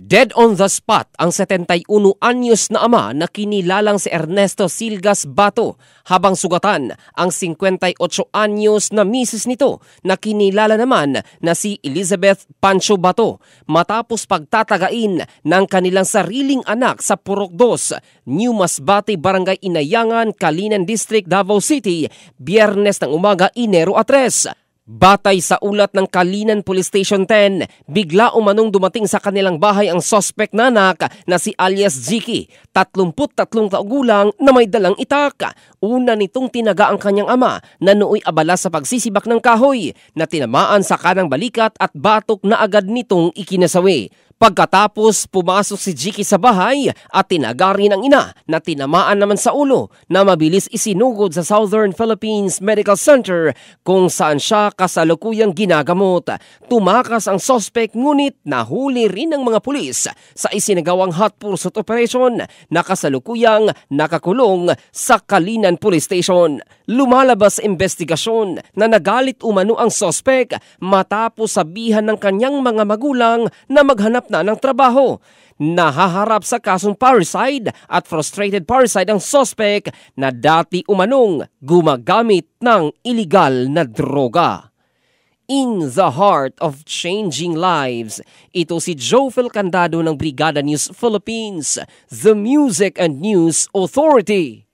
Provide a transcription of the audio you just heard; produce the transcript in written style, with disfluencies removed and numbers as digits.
Dead on the spot ang 71 anyos na ama na kinilalang si Ernesto Silgas Bato habang sugatan ang 58 anyos na misis nito na kinilala naman na si Elizabeth Pancho Bato matapos pagtatagain ng kanilang sariling anak sa Purok 2, New Masbate, Barangay Inayangan, Calinan District, Davao City, Biyernes ng umaga, Enero 3. Batay sa ulat ng Calinan Police Station 10, bigla umanong dumating sa kanilang bahay ang suspect na anak na si alias Jiki, 33 taong gulang na may dalang itak. Una nitong tinaga ang kanyang ama na nooy abala sa pagsisibak ng kahoy na tinamaan sa kanang balikat at batok na agad nitong ikinasawi. Pagkatapos pumasok si Jiki sa bahay at tinaga rin ang ina na tinamaan naman sa ulo na mabilis isinugod sa Southern Philippines Medical Center kung saan siya kasalukuyang ginagamot. Tumakas ang suspect ngunit nahuli rin ng mga pulis sa isinagawang hot pursuit operation na kasalukuyang nakakulong sa Calinan Police Station. Lumalabas sa investigasyon na nagalit umano ang suspect matapos sabihan ng kanyang mga magulang na maghanap na ng trabaho. Nahaharap sa kasong parricide at frustrated parricide ang suspect na dati umanong gumagamit ng iligal na droga. In the heart of changing lives, ito si Jofel Candado ng Brigada News Philippines, the Music and News Authority.